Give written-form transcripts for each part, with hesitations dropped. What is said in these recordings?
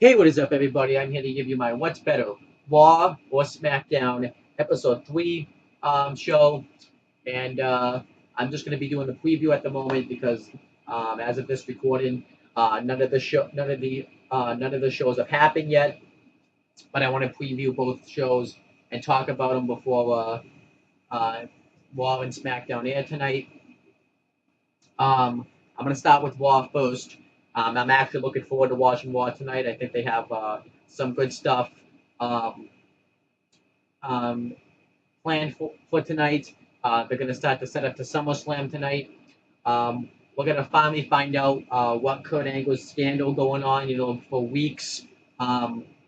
Hey, what is up, everybody? I'm here to give you my What's Better, Raw or Smackdown Episode 3 show. And I'm just going to be doing the preview at the moment because as of this recording, none of the shows have happened yet. But I want to preview both shows and talk about them before Raw and Smackdown air tonight. I'm going to start with Raw first. I'm actually looking forward to watching Raw tonight. I think they have some good stuff um, um, planned for tonight. They're going to start to set up to SummerSlam tonight. We're going to finally find out what Kurt Angle's scandal going on. For weeks,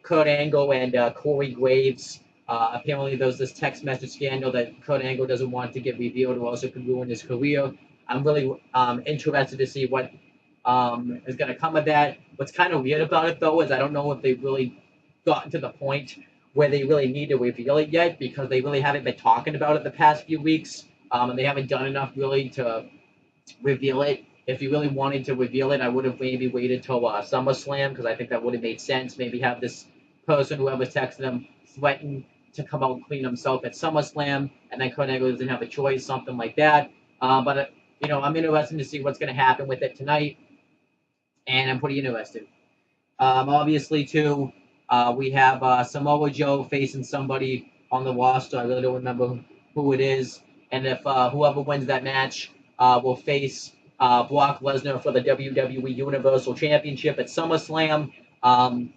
Kurt Angle and Corey Graves. Apparently, there was this text message scandal that Kurt Angle doesn't want to get revealed, or also could ruin his career. I'm really interested to see what is going to come of that. What's kind of weird about it, though, is I don't know if they've really gotten to the point where they really need to reveal it yet, because they really haven't been talking about it the past few weeks, and they haven't done enough really to reveal it. If you really wanted to reveal it, I would have maybe waited till SummerSlam, because I think that would have made sense. Maybe have this person, whoever's texting them, threaten to come out clean himself at SummerSlam, and then Kurt Angle doesn't have a choice, something like that. But I'm interested to see what's going to happen with it tonight, and I'm pretty interested. Obviously, too, we have Samoa Joe facing somebody on the roster. I really don't remember who it is. And if whoever wins that match will face Brock Lesnar for the WWE Universal Championship at SummerSlam. Um,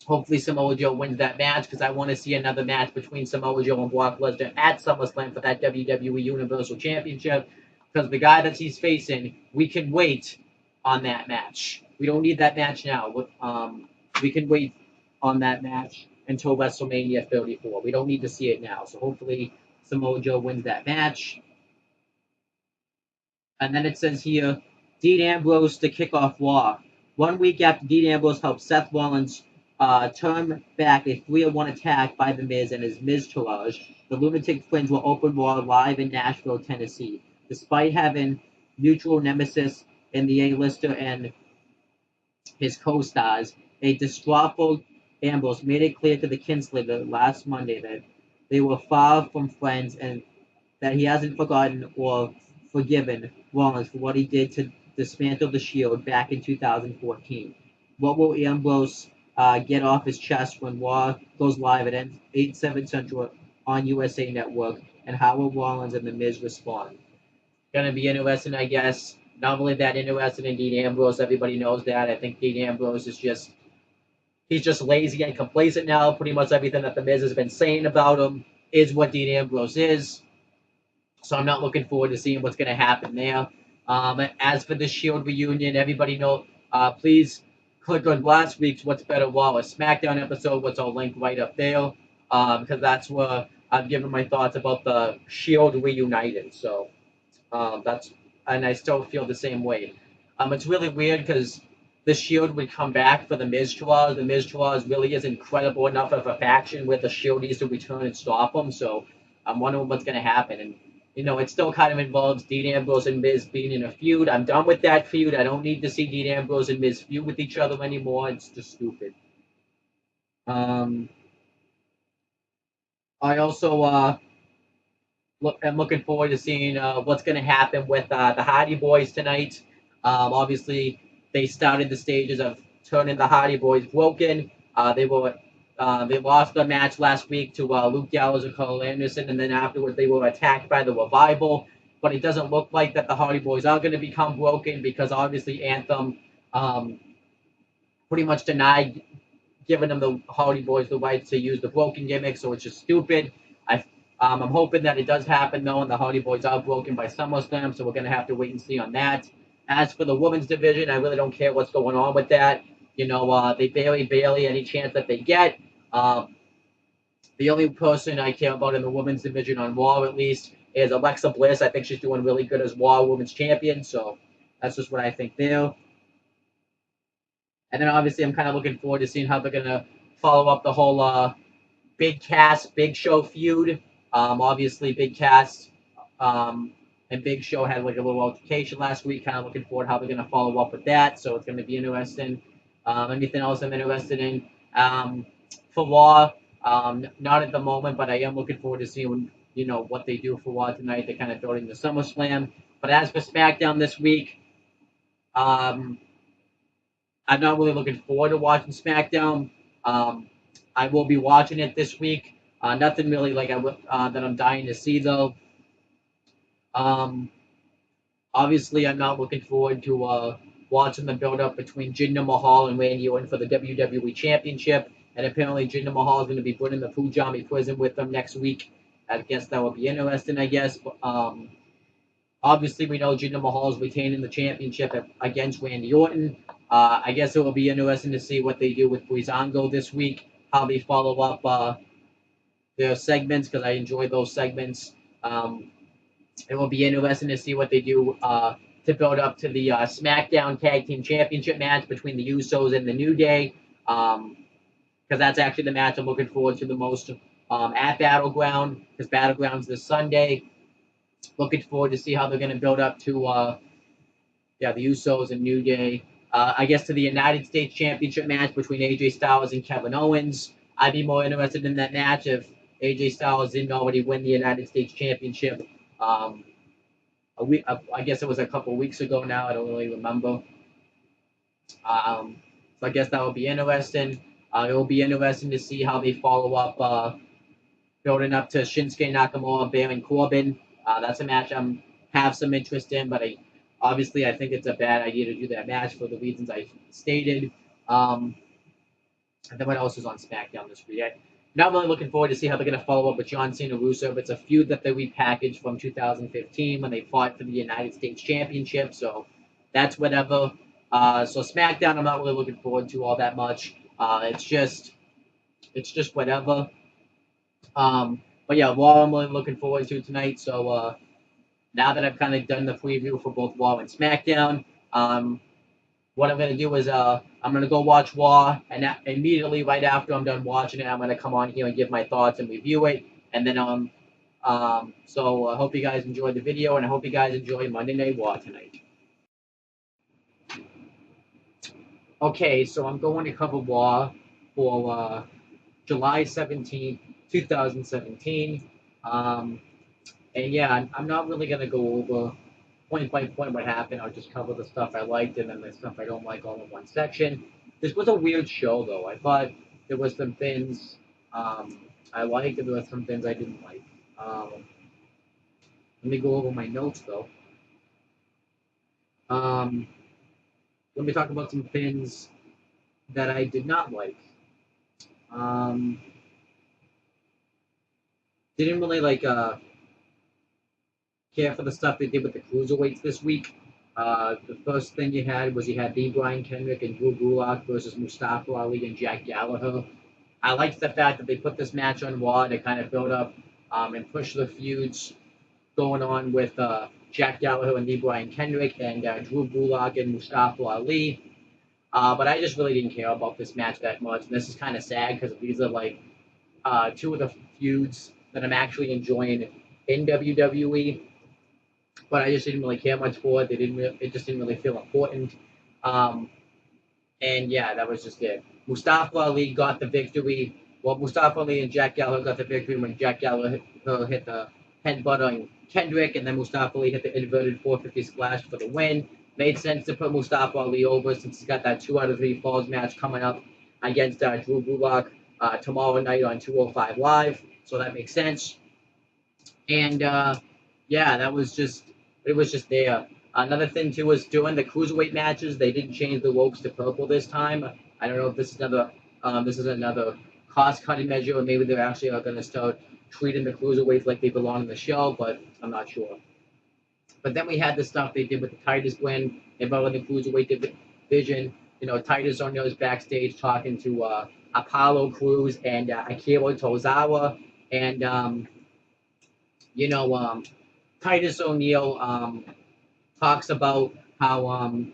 Hopefully, Samoa Joe wins that match, because I want to see another match between Samoa Joe and Brock Lesnar at SummerSlam for that WWE Universal Championship. Because the guy that he's facing, we can wait on that match. We don't need that match now. We can wait on that match until WrestleMania 34. We don't need to see it now. So hopefully, Samoa Joe wins that match. And then it says here, Dean Ambrose to kick off Raw. 1 week after Dean Ambrose helped Seth Rollins turn back a 3-1 attack by The Miz and his Miztourage, the Lunatic Fringe will open Raw live in Nashville, Tennessee. Despite having mutual nemesis in the A-lister and his co-stars, a distraught Ambrose made it clear to the Kinslinger last Monday that they were far from friends, and that he hasn't forgotten or forgiven Rollins for what he did to dismantle the Shield back in 2014. What will Ambrose get off his chest when Raw goes live at 8/7 Central on USA Network, and how will Rollins and The Miz respond? Gonna be interesting, I guess. Not only that, interested in Dean Ambrose. Everybody knows that. I think Dean Ambrose is he's just lazy and complacent now. Pretty much everything that The Miz has been saying about him is what Dean Ambrose is. So I'm not looking forward to seeing what's going to happen there. As for the Shield reunion, everybody know. Please click on last week's What's Better Raw or SmackDown episode, which I'll link right up there, because that's where I've given my thoughts about the Shield reunited. So that's and I still feel the same way. It's really weird because the Shield would come back for the Miztourage. The Miztourage really is incredible enough of a faction where the Shield needs to return and stop them. So I'm wondering what's going to happen. And it still kind of involves Dean Ambrose and Miz being in a feud. I'm done with that feud. I don't need to see Dean Ambrose and Miz feud with each other anymore. It's just stupid. Um, I also I'm looking forward to seeing what's going to happen with the Hardy Boys tonight. Obviously, they started the stages of turning the Hardy Boys broken. They lost the match last week to Luke Gallows and Carl Anderson, and then afterwards they were attacked by the Revival. But it doesn't look like that the Hardy Boys are going to become broken, because obviously Anthem um, pretty much denied giving them, the Hardy Boys, the right to use the broken gimmick, so it's just stupid. I'm hoping that it does happen, though, and the Hardy Boys are broken by SummerSlam, so we're going to have to wait and see on that. As for the women's division, I really don't care what's going on with that. They barely any chance that they get. Um, the only person I care about in the women's division on Raw, at least, is Alexa Bliss. I think she's doing really good as Raw Women's Champion, so that's just what I think there. And then obviously I'm kind of looking forward to seeing how they're going to follow up the whole Big Cass, Big Show feud. Obviously, Big Cass and Big Show had like a little altercation last week. Kind of looking forward how they're going to follow up with that. So it's going to be interesting. Anything else I'm interested in? For Raw, not at the moment, but I am looking forward to seeing what they do for Raw tonight. They're kind of building the SummerSlam. But as for SmackDown this week, um, I'm not really looking forward to watching SmackDown. Um, I will be watching it this week. Nothing really that I'm dying to see though. Um, Obviously, I'm not looking forward to watching the build up between Jinder Mahal and Randy Orton for the WWE Championship. And apparently, Jinder Mahal is going to be put in the Pujami prison with them next week. I guess that would be interesting, I guess. But, obviously, we know Jinder Mahal is retaining the championship against Randy Orton. I guess it will be interesting to see what they do with Breezango this week, how they follow up their segments, because I enjoy those segments. It will be interesting to see what they do to build up to the SmackDown Tag Team Championship match between the Usos and the New Day, because that's actually the match I'm looking forward to the most at Battleground, because Battleground's this Sunday. Looking forward to see how they're going to build up to the Usos and New Day. I guess to the United States Championship match between AJ Styles and Kevin Owens. I'd be more interested in that match if AJ Styles didn't already win the United States Championship. I guess it was a couple of weeks ago now. I don't really remember. So I guess that will be interesting. It will be interesting to see how they follow up, building up to Shinsuke Nakamura, Baron Corbin. That's a match I'm have some interest in, but I think it's a bad idea to do that match for the reasons I stated. And then what else is on SmackDown this week? Not really looking forward to see how they're going to follow up with John Cena Rusev. It's a feud that they repackaged from 2015 when they fought for the United States Championship. So that's whatever. So SmackDown, I'm not really looking forward to all that much. It's just whatever. But yeah, Raw I'm really looking forward to tonight. So now that I've kind of done the preview for both Raw and SmackDown, what I'm going to do is I'm going to go watch Raw, and immediately right after I'm done watching it, I'm going to come on here and give my thoughts and review it. And then so I hope you guys enjoyed the video, and I hope you guys enjoy Monday Night Raw tonight. Okay, so I'm going to cover Raw for July 17th, 2017. And yeah, I'm not really going to go over point by point what happened. I'll just cover the stuff I liked and then the stuff I don't like all in one section. This was a weird show, though. I thought there was some things I liked and there were some things I didn't like. Let me go over my notes, though. Let me talk about some things that I did not like. Didn't really care for the stuff they did with the cruiserweights this week. The first thing you had the Brian Kendrick and Drew Gulak versus Mustafa Ali and Jack Gallagher. I liked the fact that they put this match on Raw to kind of build up and push the feuds going on with Jack Gallagher and Brian Kendrick and Drew Gulak and Mustafa Ali. But I just really didn't care about this match that much. And this is kind of sad because these are two of the feuds that I'm actually enjoying in WWE. But I just didn't really care much for it. It just didn't really feel important. And yeah, that was just it. Mustafa Ali got the victory. Well, Mustafa Ali and Jack Gallagher got the victory when Jack Gallagher hit the headbutt on Kendrick, and then Mustafa Ali hit the inverted 450 splash for the win. Made sense to put Mustafa Ali over since he's got that 2 out of 3 falls match coming up against Drew Gulak tomorrow night on 205 Live. So that makes sense. And yeah, it was just there. Another thing too was during the cruiserweight matches, they didn't change the ropes to purple this time. I don't know if this is another cost cutting measure, or maybe they're actually going to start treating the cruiserweights like they belong in the show, but I'm not sure. But then we had the stuff they did with the Titus win involving the cruiserweight division. Titus O'Neil is backstage talking to Apollo Crews and Akira Tozawa, and Titus O'Neil talks about how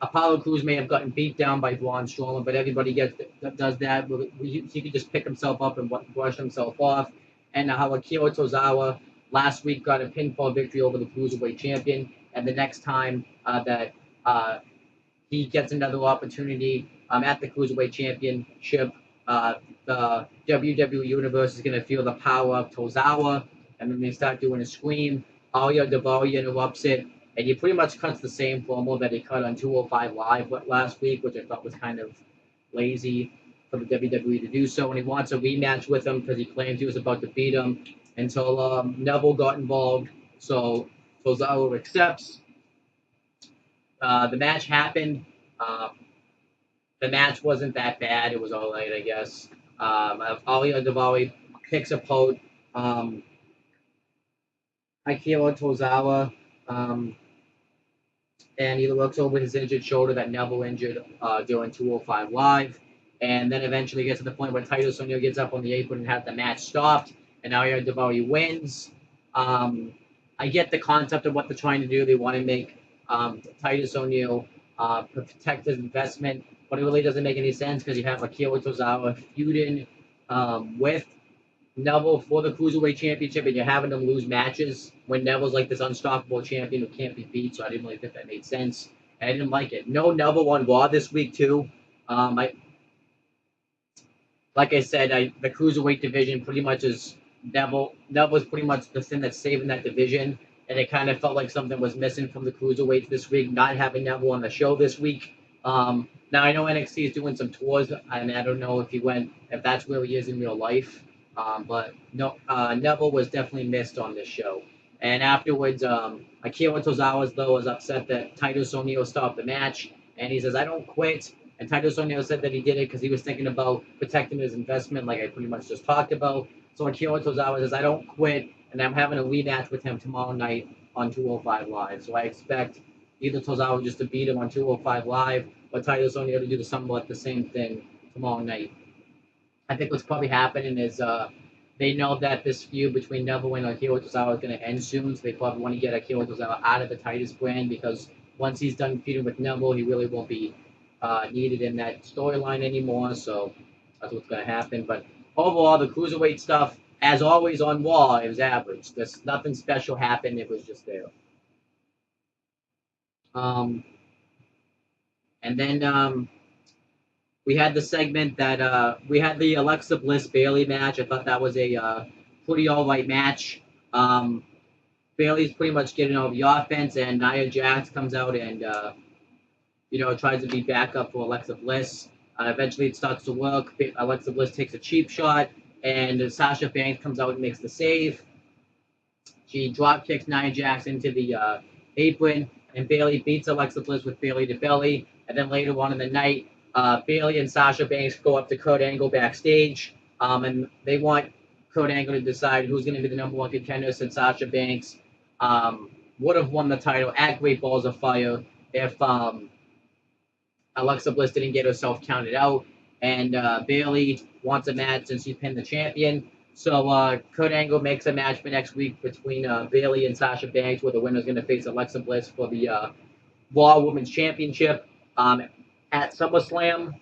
Apollo Crews may have gotten beat down by Braun Strowman, but everybody does that. He could just pick himself up and brush himself off. And how Akira Tozawa last week got a pinfall victory over the Cruiserweight champion, and the next time that he gets another opportunity at the Cruiserweight Championship. The WWE Universe is going to feel the power of Tozawa, and then they start doing a scream. Alia Davaria interrupts it, and he pretty much cuts the same promo that he cut on 205 Live last week, which I thought was kind of lazy for the WWE to do so. And he wants a rematch with him because he claims he was about to beat him until Neville got involved. So Tozawa accepts. The match happened. Um, the match wasn't that bad. It was all right, I guess. Alia Davaria picks apart Akira Tozawa, and he looks over his injured shoulder that Neville injured during 205 Live. And then eventually gets to the point where Titus O'Neil gets up on the apron and has the match stopped, and Alia Davaria wins. I get the concept of what they're trying to do. They want to make Titus O'Neil protect his investment, but it really doesn't make any sense because you have Akira Tozawa feuding with Neville for the Cruiserweight Championship, and you're having them lose matches when Neville's like this unstoppable champion who can't be beat. So I didn't really think that made sense, and I didn't like it. No Neville on Raw this week too. Like I said, the Cruiserweight division pretty much is Neville. Neville is pretty much the thing that's saving that division, and it kind of felt like something was missing from the Cruiserweights this week, not having Neville on the show this week. Now I know NXT is doing some tours, and I don't know if that's where he is in real life. But no, Neville was definitely missed on this show. And afterwards, Akira Tozawa though was upset that Titus O'Neil stopped the match, and he says, "I don't quit." And Titus O'Neil said that he did it because he was thinking about protecting his investment, like I pretty much just talked about. So Akira Tozawa says, "I don't quit," and I'm having a rematch with him tomorrow night on 205 Live. So I expect either Tozawa just to beat him on 205 Live, or Titus O'Neil to do somewhat the same thing tomorrow night. I think what's probably happening is they know that this feud between Neville and Akira Tozawa is going to end soon, so they probably want to get Akira Tozawa out of the Titus brand because once he's done feuding with Neville, he really won't be needed in that storyline anymore. So that's what's going to happen. But overall, the cruiserweight stuff, as always on Raw, it was average. There's nothing special happened. It was just there. And then we had the segment that we had the Alexa Bliss Bailey match. I thought that was a pretty all right match. Bailey's pretty much getting all the offense, and Nia Jax comes out and tries to be backup for Alexa Bliss. Eventually, it starts to work. Alexa Bliss takes a cheap shot, and Sasha Banks comes out and makes the save. She drop kicks Nia Jax into the apron, and Bailey beats Alexa Bliss with Bailey to belly. And then later on in the night, Bailey and Sasha Banks go up to Kurt Angle backstage, and they want Kurt Angle to decide who's going to be the number one contender, since Sasha Banks would have won the title at Great Balls of Fire if Alexa Bliss didn't get herself counted out. And Bailey wants a match since she pinned the champion. So Kurt Angle makes a match for next week between Bailey and Sasha Banks, where the winner is going to face Alexa Bliss for the Raw Women's Championship at SummerSlam.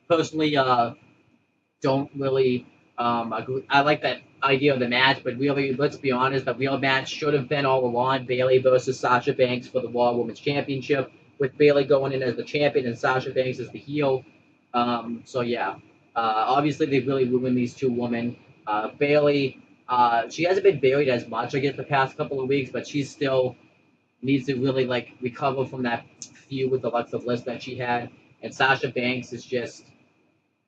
Personally, don't really agree. I like that idea of the match, but really, let's be honest, the real match should have been all along Bailey versus Sasha Banks for the Raw Women's Championship, with Bailey going in as the champion and Sasha Banks as the heel. So yeah, obviously they really ruined these two women. Bailey, she hasn't been buried as much, I guess, the past couple of weeks, but she still needs to really recover from that feud with Alexa Bliss that she had. And Sasha Banks she's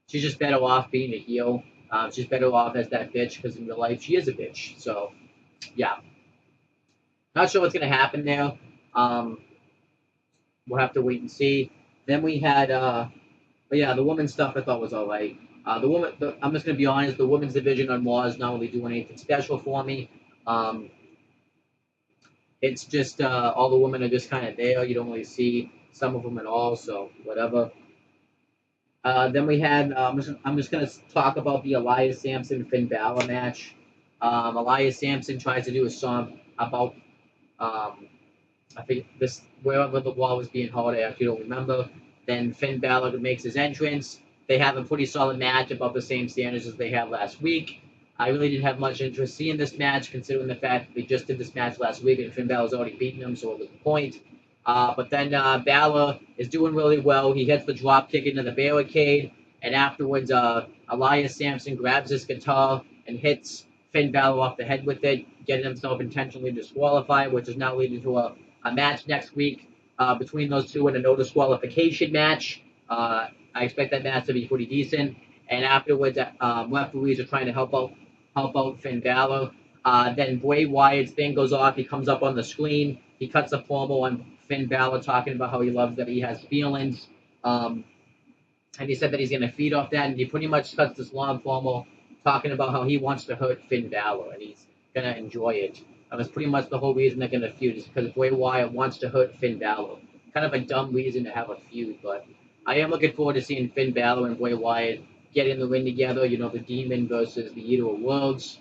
just better off being a heel. She's better off as that bitch because in real life she is a bitch. So yeah, not sure what's gonna happen there. We'll have to wait and see. Then we had, but yeah, the women's stuff I thought was all right. I'm just gonna be honest. The women's division on Raw is not really doing anything special for me. It's just all the women are just kind of there. You don't really see some of them at all. So whatever. Then we had. I'm just gonna talk about the Elias Sampson Finn Balor match. Elias Sampson tries to do a song about. I think this wherever the wall was being held, I actually don't remember. Then Finn Balor makes his entrance. They have a pretty solid match, about the same standards as they had last week. I really didn't have much interest seeing this match, considering the fact that they just did this match last week and Finn Balor's already beaten him, so what was the point? But then Balor is doing really well. He hits the drop kick into the barricade, and afterwards, Elias Sampson grabs his guitar and hits Finn Balor off the head with it, getting himself intentionally disqualified, which is now leading to a match next week between those two in a no disqualification match. I expect that match to be pretty decent. And afterwards, referees are trying to help out Finn Balor. Then Bray Wyatt's thing goes off. He comes up on the screen. He cuts a promo on Finn Balor talking about how he loves that he has feelings. And he said that he's going to feed off that. And he pretty much cuts this long promo talking about how he wants to hurt Finn Balor and he's going to enjoy it. That's pretty much the whole reason they're going to feud is because Bray Wyatt wants to hurt Finn Balor. Kind of a dumb reason to have a feud, but I am looking forward to seeing Finn Balor and Bray Wyatt get in the ring together. You know, the Demon versus the Eater of Worlds.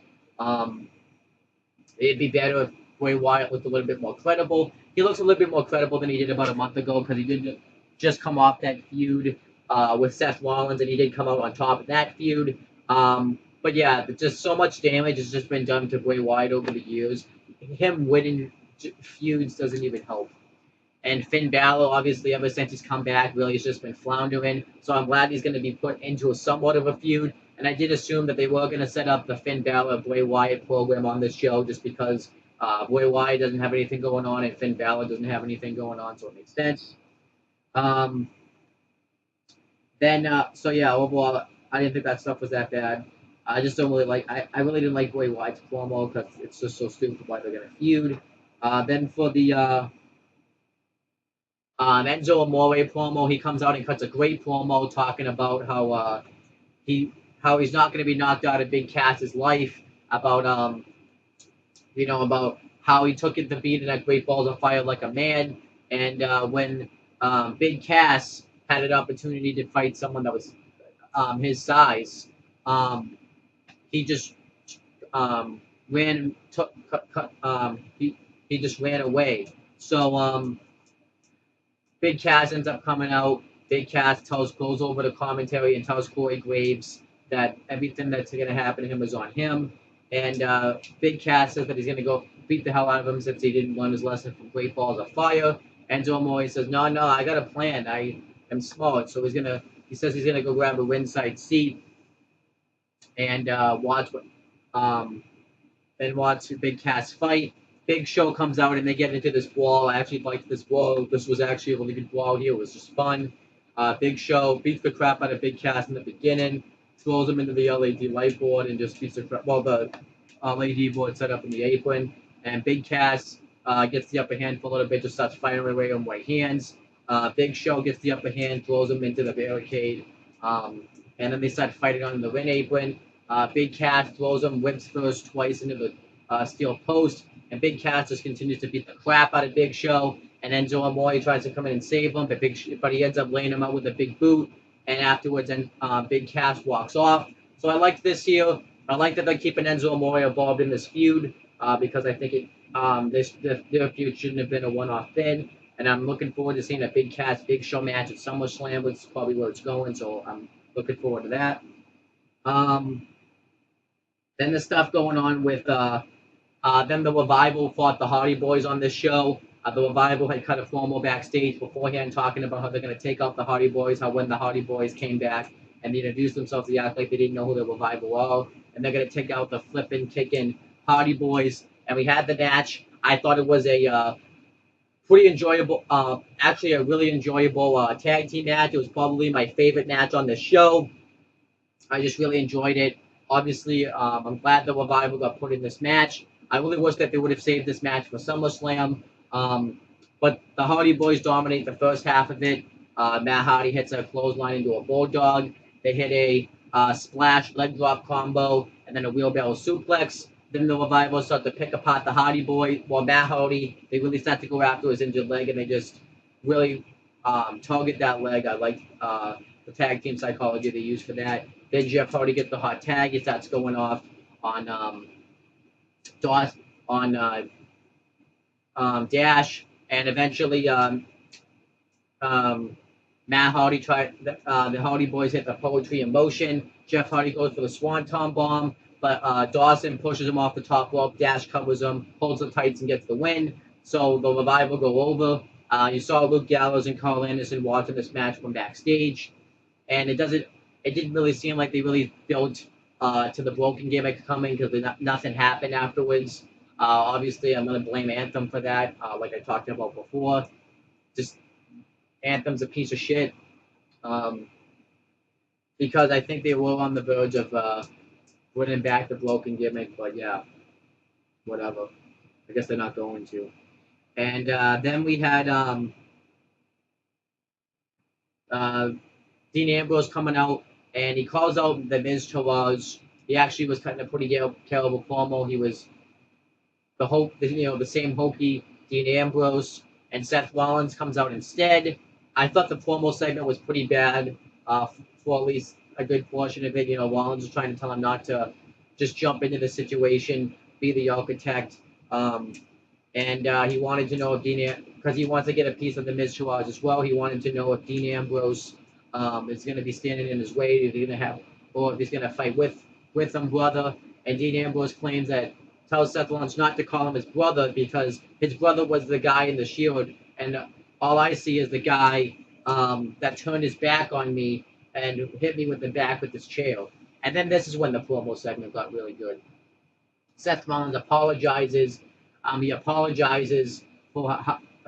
It'd be better if Bray Wyatt looked a little bit more credible. He looks a little bit more credible than he did about a month ago because he did just come off that feud with Seth Rollins, and he did come out on top of that feud. But yeah, just so much damage has just been done to Bray Wyatt over the years. Him winning feuds doesn't even help. And Finn Balor, obviously, ever since he's come back, really has just been floundering. So I'm glad he's going to be put into somewhat of a feud. And I did assume that they were going to set up the Finn Balor Bray Wyatt program on this show just because Bray Wyatt doesn't have anything going on and Finn Balor doesn't have anything going on, so it makes sense. So yeah, overall, I didn't think that stuff was that bad. I just don't really like. I really didn't like Bray Wyatt's promo because it's just so stupid why they're gonna feud. Then for the Enzo Amore promo, he comes out and cuts a great promo talking about how he's not going to be knocked out of Big Cass's life, about about how he took it to beating at Great Balls of Fire like a man, and when Big Cass had an opportunity to fight someone that was his size, he just ran took he just ran away. So Big Cass ends up coming out. Big Cass goes over the commentary and tells Corey Graves that everything that's going to happen to him is on him. And Big Cass says that he's going to go beat the hell out of him since he didn't learn his lesson from Great Balls of Fire. Enzo Amore says, no, I got a plan. I am smart. So he says he's going to go grab a ringside seat and watch Big Cass fight. Big Show comes out and they get into this brawl. I actually liked this brawl. This was actually a really good brawl here. It was just fun. Big Show beats the crap out of Big Cass in the beginning, throws him into the LED light board, and just beats the crap. Well, the LED board set up in the apron, and Big Cass gets the upper hand for a little bit, just starts firing away on right hands. Big Show gets the upper hand, throws him into the barricade, and then they start fighting on the ring apron. Big Cass throws him whips first twice into the steel post. And Big Cass just continues to beat the crap out of Big Show. And Enzo Amore tries to come in and save him, but he ends up laying him out with a big boot. And afterwards, Big Cass walks off. So I liked this here. I like that they're keeping Enzo Amore involved in this feud because I think their feud shouldn't have been a one-off thing. And I'm looking forward to seeing a Big Cass Big Show match at SummerSlam, which is probably where it's going. So I'm looking forward to that. Then the stuff going on with then the Revival fought the Hardy Boys on this show. The Revival had cut a promo backstage beforehand talking about how they're going to take out the Hardy Boys, how when the Hardy Boys came back and they introduced themselves, they act like they didn't know who the Revival are, and they're going to take out the flipping, kicking Hardy Boys. And we had the match. I thought it was a pretty enjoyable, actually a really enjoyable tag team match. It was probably my favorite match on the show. I just really enjoyed it. Obviously, I'm glad the Revival got put in this match. I really wish that they would have saved this match for SummerSlam. But the Hardy Boys dominate the first half of it. Matt Hardy hits a clothesline into a bulldog. They hit a splash leg drop combo and then a wheelbarrow suplex. Then the Revival start to pick apart the Hardy Boy. Well, Matt Hardy, they really start to go after his injured leg and they just really target that leg. I like the tag team psychology they use for that. Then Jeff Hardy gets the hot tag. He starts going off on Dash, and eventually Matt Hardy the Hardy Boys hit the Poetry in Motion. Jeff Hardy goes for the Swanton Bomb, but Dawson pushes him off the top rope. Dash covers him, holds the tights, and gets the win. So the Revival go over. You saw Luke Gallows and Carl Anderson watching this match from backstage, and it didn't really seem like they really built to the broken gimmick coming because nothing happened afterwards. Obviously, I'm gonna blame Anthem for that, like I talked about before. Just Anthem's a piece of shit because I think they were on the verge of bringing back the broken gimmick, but yeah, whatever. I guess they're not going to. And then we had uh, Dean Ambrose coming out, and he calls out the Miz Taraj. He actually was cutting a pretty terrible promo. He was the same hokey Dean Ambrose, and Seth Rollins comes out instead. I thought the promo segment was pretty bad for at least a good portion of it. Rollins was trying to tell him not to just jump into the situation, be the architect. And he wanted to know if because he wants to get a piece of the Miz Taraj as well. He wanted to know if Dean Ambrose is going to be standing in his way, if he's going to have, or if he's going to fight with him, brother. And Dean Ambrose claims that tells Seth Rollins not to call him his brother because his brother was the guy in the Shield, and all I see is the guy that turned his back on me and hit me with the back with his chair. And then this is when the promo segment got really good. Seth Rollins apologizes. He apologizes for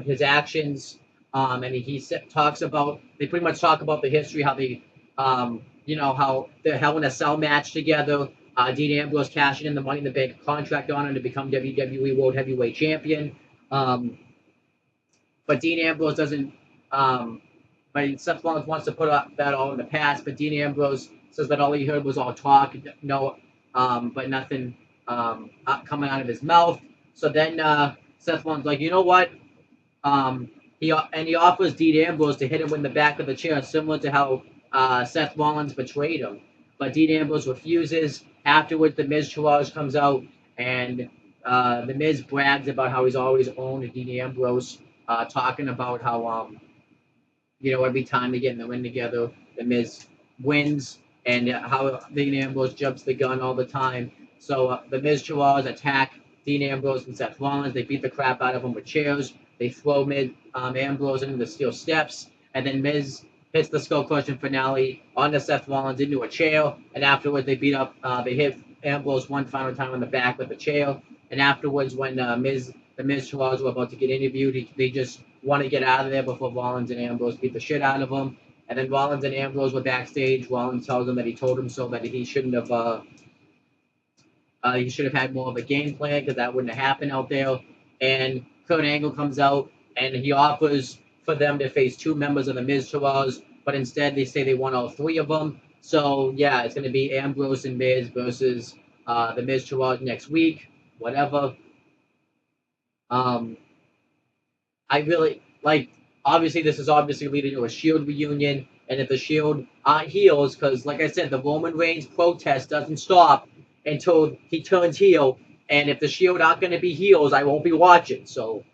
his actions, and talks about. They pretty much talk about the history, how they, how the Hell in a Cell match together. Dean Ambrose cashing in the Money in the Bank contract on him to become WWE World Heavyweight Champion. But Dean Ambrose doesn't. But Seth Rollins wants to put that all in the past. But Dean Ambrose says that all he heard was all talk, but nothing coming out of his mouth. So then Seth Rollins like, you know what? He offers Dean Ambrose to hit him in the back of the chair, similar to how Seth Rollins betrayed him. But Dean Ambrose refuses. Afterwards, the Miz Taraj comes out, and the Miz brags about how he's always owned Dean Ambrose, talking about how every time they get in the ring together, the Miz wins, and how Dean Ambrose jumps the gun all the time. So the Miz Taraj attack Dean Ambrose and Seth Rollins. They beat the crap out of him with chairs. They throw Ambrose into the steel steps, and then Miz hits the skull crushing finale onto Seth Rollins into a chair. And afterwards, they hit Ambrose one final time on the back with the chair. And afterwards, when the Miz Taraj were about to get interviewed, they just want to get out of there before Rollins and Ambrose beat the shit out of him. And then Rollins and Ambrose were backstage. Rollins tells him that he told him so, that he shouldn't have. He should have had more of a game plan because that wouldn't have happened out there. And Kurt Angle comes out and he offers for them to face two members of the Miz Taraj, but instead they say they want all three of them. So yeah, it's going to be Ambrose and Miz versus the Miz Taraj next week. Whatever. I really like. Obviously, this is obviously leading to a Shield reunion, and if the Shield aren't heels, because like I said, the Roman Reigns protest doesn't stop until he turns heel, and if the Shield aren't going to be heels, I won't be watching. So,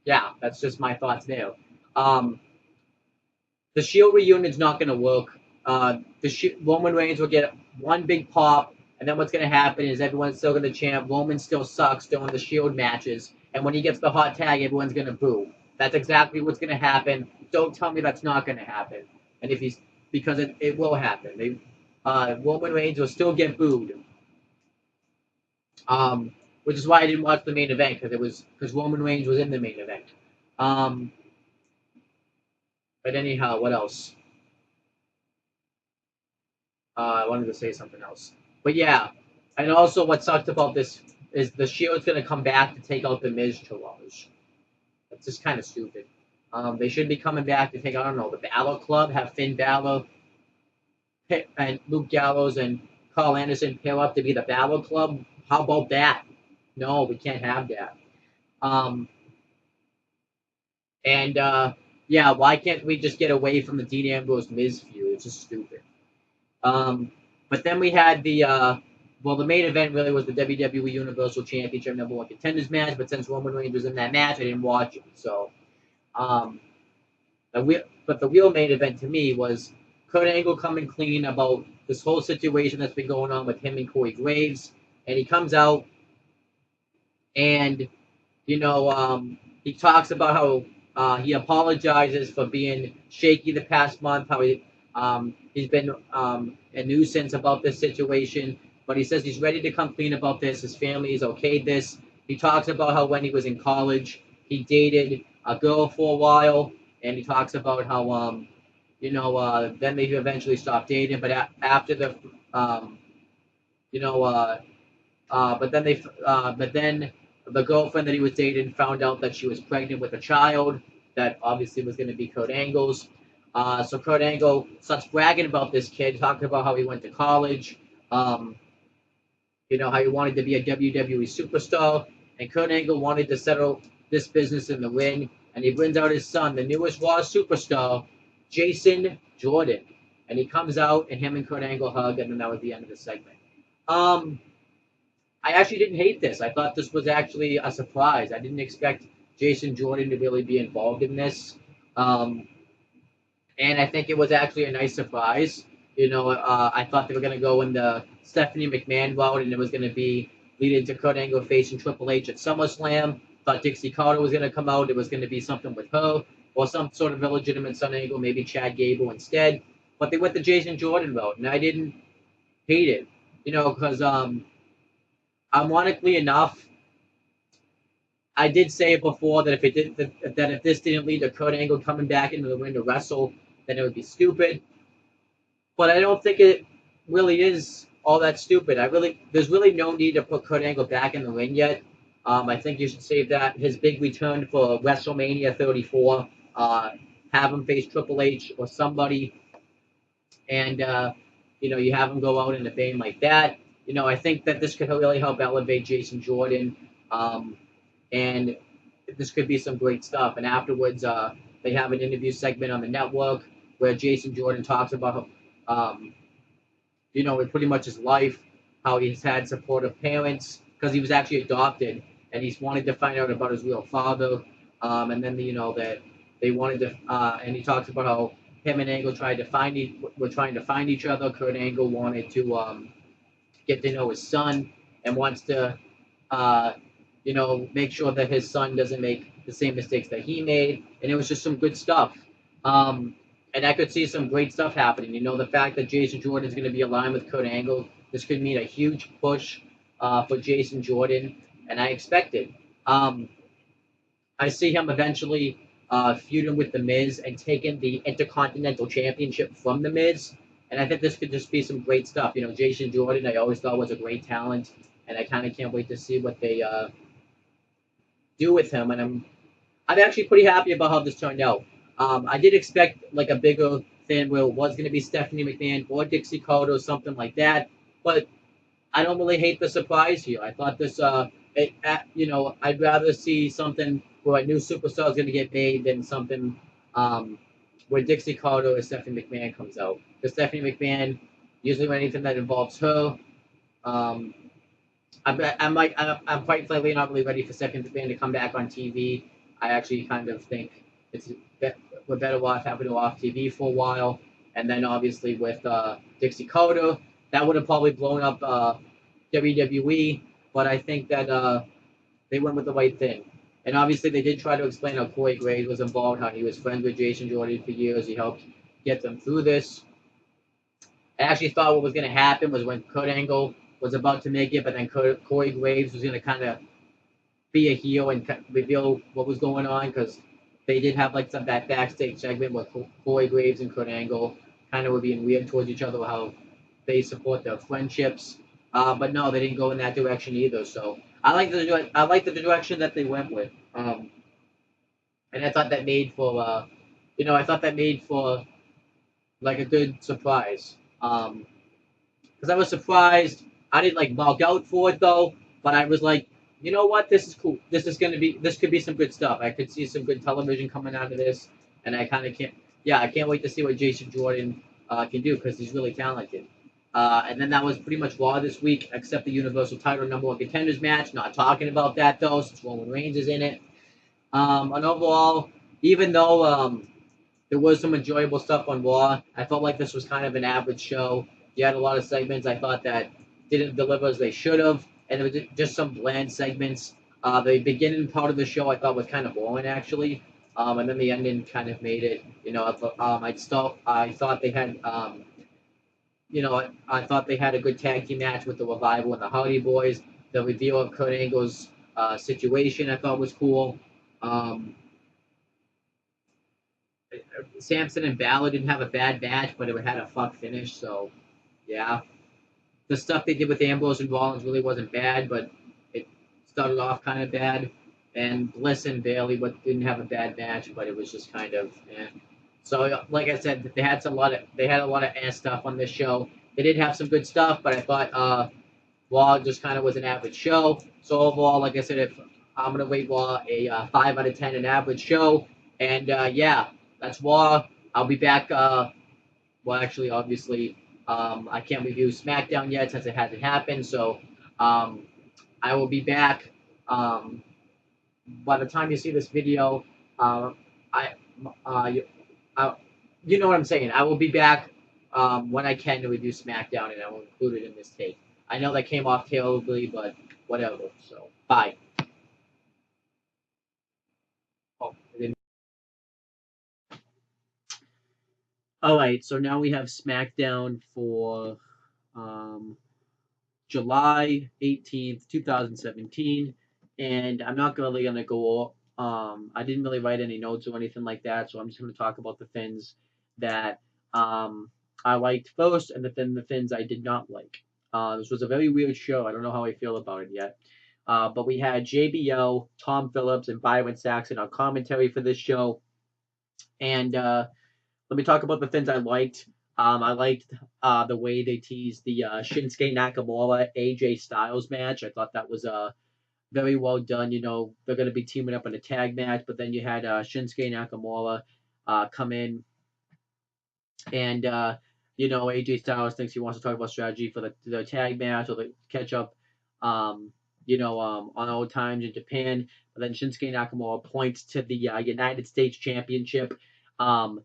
yeah, that's just my thoughts there. The Shield reunion is not going to work. Roman Reigns will get one big pop, and then what's going to happen is everyone's still going to chant Roman still sucks during the Shield matches, and when he gets the hot tag, everyone's going to boo. That's exactly what's going to happen. Don't tell me that's not going to happen. And because it will happen. Roman Reigns will still get booed. Which is why I didn't watch the main event because Roman Reigns was in the main event. But anyhow, what else? I wanted to say something else. But yeah, and also what sucked about this is the Shield's going to come back to take out the Miz Taraj. That's just kind of stupid. They should be coming back to take, I don't know, the Balor Club, have Finn Balor and Luke Gallows and Carl Anderson pair up to be the Balor Club. How about that? No, we can't have that. Yeah, why can't we just get away from the Dean Ambrose Miz feud? It's just stupid. But then we had the main event really was the WWE Universal Championship number 1 contenders match, but since Roman Reigns was in that match, I didn't watch it. So, but the real main event to me was Kurt Angle coming clean about this whole situation that's been going on with him and Corey Graves, and he comes out and he talks about how he apologizes for being shaky the past month. How he's been a nuisance about this situation, but he says he's ready to come clean about this. His family is okay. This he talks about how when he was in college, he dated a girl for a while, and he talks about how then they eventually stopped dating, but after the um, you know but then the girlfriend that he was dating found out that she was pregnant with a child that obviously was going to be Kurt Angle's. So Kurt Angle starts bragging about this kid, talking about how he went to college, um, how he wanted to be a WWE superstar, and Kurt Angle wanted to settle this business in the ring, and he brings out his son, the newest Raw superstar, Jason Jordan, and he comes out, and him and Kurt Angle hug, and then that was the end of the segment. Um, I actually didn't hate this. I thought this was actually a surprise. I didn't expect Jason Jordan to really be involved in this. Um, and I think it was actually a nice surprise. I thought they were going to go in the Stephanie McMahon route, and it was going to be leading to Kurt Angle facing Triple H at SummerSlam. Thought Dixie Carter was going to come out. It was going to be something with her or some sort of illegitimate son angle, maybe Chad Gable instead. But they went the Jason Jordan route, and I didn't hate it. Because ironically enough, I did say it before that if this didn't lead to Kurt Angle coming back into the ring to wrestle, then it would be stupid. But I don't think it really is all that stupid. There's really no need to put Kurt Angle back in the ring yet. I think you should save that his big return for WrestleMania 34. Have him face Triple H or somebody, and you have him go out in a bang like that. I think that this could really help elevate Jason Jordan, and this could be some great stuff. And afterwards, they have an interview segment on the network where Jason Jordan talks about in pretty much his life, how he's had supportive parents because he was actually adopted, and he's wanted to find out about his real father. And then that they wanted to, and he talks about how him and Angle were trying to find each other. Kurt Angle wanted to get to know his son and wants to, make sure that his son doesn't make the same mistakes that he made. And it was just some good stuff. And I could see some great stuff happening. The fact that Jason Jordan is going to be aligned with Kurt Angle, this could mean a huge push for Jason Jordan, and I expect it. I see him eventually feuding with The Miz and taking the Intercontinental Championship from The Miz. And I think this could just be some great stuff. Jason Jordan, I always thought was a great talent, and I kind of can't wait to see what they do with him. And I'm actually pretty happy about how this turned out. I did expect like a bigger thing where it was going to be Stephanie McMahon or Dixie Carter or something like that, but I don't really hate the surprise here. I thought this, I'd rather see something where a new superstar is going to get made than something where Dixie Carter or Stephanie McMahon comes out. Because Stephanie McMahon, usually when anything that involves her, I'm quite frankly not really ready for Stephanie McMahon to come back on TV. I actually kind of think we're better off having her off TV for a while. And then obviously with Dixie Carter, that would have probably blown up WWE. But I think that they went with the right thing. And obviously they did try to explain how Corey Graves was involved, how he was friends with Jason Jordan for years. He helped get them through this. I actually thought what was going to happen was when Kurt Angle was about to make it, but then Corey Graves was going to kind of be a heel and reveal what was going on, because they did have like that backstage segment where Corey Graves and Kurt Angle kind of were being weird towards each other, how they support their friendships. But no, they didn't go in that direction either. So I like the direction that they went with. And I thought that made for like a good surprise. Because I was surprised. I didn't like mark out for it though, but I was like, you know what? This is cool. This could be some good stuff. I could see some good television coming out of this, and I kind of can't. Yeah, I can't wait to see what Jason Jordan can do, because he's really talented. And then that was pretty much Raw this week, except the Universal Title number one contenders match. Not talking about that though, since Roman Reigns is in it. And overall, even though there was some enjoyable stuff on Raw, I felt like this was kind of an average show. You had a lot of segments I thought that didn't deliver as they should have, and it was just some bland segments. The beginning part of the show I thought was kind of boring, actually. And then the ending kind of made it. I thought they had I thought they had a good tag team match with the Revival and the Hardy Boys. The reveal of Kurt Angle's situation I thought was cool. Um, Samson and Balor didn't have a bad match, but it had a fuck finish. So yeah, the stuff they did with Ambrose and Rollins really wasn't bad, but it started off kind of bad. And Bliss and Bailey didn't have a bad match, but it was just kind of eh. So like I said, they had a lot of ass stuff on this show. They did have some good stuff, but I thought Raw just kind of was an average show. So overall, like I said, if I'm gonna rate Raw a 5 out of 10, an average show. And yeah, that's Raw. I'll be back. Well, actually, obviously, I can't review Smackdown yet since it hasn't happened. So um, I will be back. Um, by the time you see this video, I, you, you know what I'm saying. I will be back when I can to review Smackdown, and I will include it in this tape. I know that came off terribly, but whatever. So bye. Oh, all right. So now we have Smackdown for um, July 18th, 2017. And I'm not really going to go, I didn't really write any notes or anything like that. So I'm just going to talk about the things that I liked first and the things I did not like. This was a very weird show. I don't know how I feel about it yet. But we had JBL, Tom Phillips, and Byron Saxon on commentary for this show. And let me talk about the things I liked. I liked the way they teased the Shinsuke Nakamura AJ Styles match. I thought that was very well done. You know, they're going to be teaming up in a tag match, but then you had Shinsuke Nakamura come in, and AJ Styles thinks he wants to talk about strategy for the tag match or the catch up. Um, on old times in Japan. But then Shinsuke Nakamura points to the United States Championship. Um,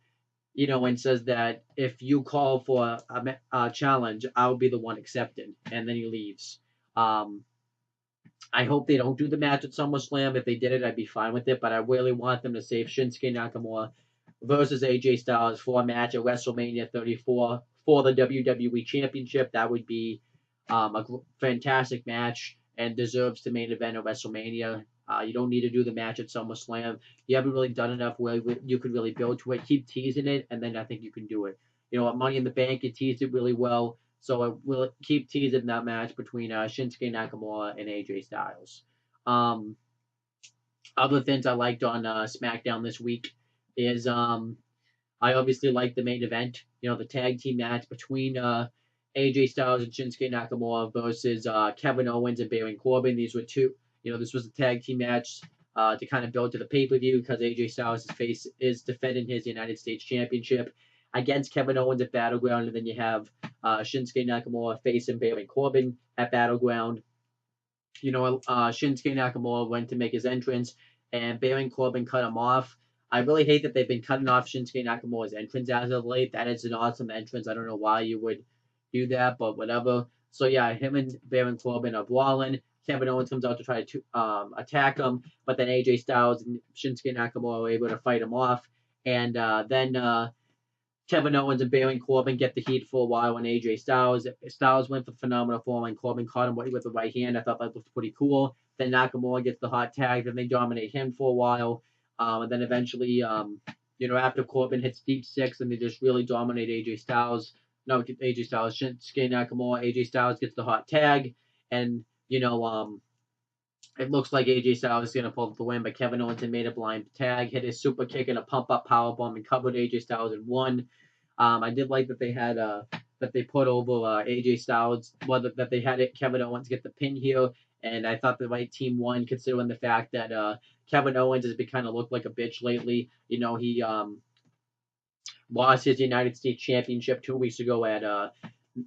and says that if you call for a challenge, I'll be the one accepted. And then he leaves. I hope they don't do the match at SummerSlam. If they did it, I'd be fine with it. But I really want them to save Shinsuke Nakamura versus AJ Styles for a match at WrestleMania 34 for the WWE Championship. That would be a fantastic match and deserves to main event at WrestleMania. You don't need to do the match at SummerSlam. You haven't really done enough where you could really build to it. Keep teasing it, and then I think you can do it. At Money in the Bank, you teased it really well. So I will keep teasing that match between Shinsuke Nakamura and AJ Styles. Um, Other things I liked on SmackDown this week is I obviously like the main event. The tag team match between AJ Styles and Shinsuke Nakamura versus Kevin Owens and Baron Corbin. These were two. This was a tag team match to kind of build to the pay per view because AJ Styles' face is defending his United States Championship against Kevin Owens at Battleground, and then you have Shinsuke Nakamura facing Baron Corbin at Battleground. Shinsuke Nakamura went to make his entrance, and Baron Corbin cut him off. I really hate that they've been cutting off Shinsuke Nakamura's entrance as of late. That is an awesome entrance. I don't know why you would do that, but whatever. So yeah, him and Baron Corbin are brawling. Kevin Owens comes out to try to attack him, but then AJ Styles and Shinsuke Nakamura are able to fight him off. And then Kevin Owens and Baron Corbin get the heat for a while when AJ Styles went for phenomenal form and Corbin caught him with the right hand. I thought that looked pretty cool. Then Nakamura gets the hot tag, then they dominate him for a while. And then eventually, after Corbin hits deep six and they just really dominate AJ Styles. No, AJ Styles, Shinsuke Nakamura, AJ Styles gets the hot tag. And, it looks like AJ Styles is going to pull the win, but Kevin Owens made a blind tag, hit his super kick and a pump up power bomb and covered AJ Styles and won. I did like that they had that they put over AJ Styles, that they had Kevin Owens get the pin here, and I thought the right team won considering the fact that Kevin Owens has been kind of looked like a bitch lately. He lost his United States Championship 2 weeks ago at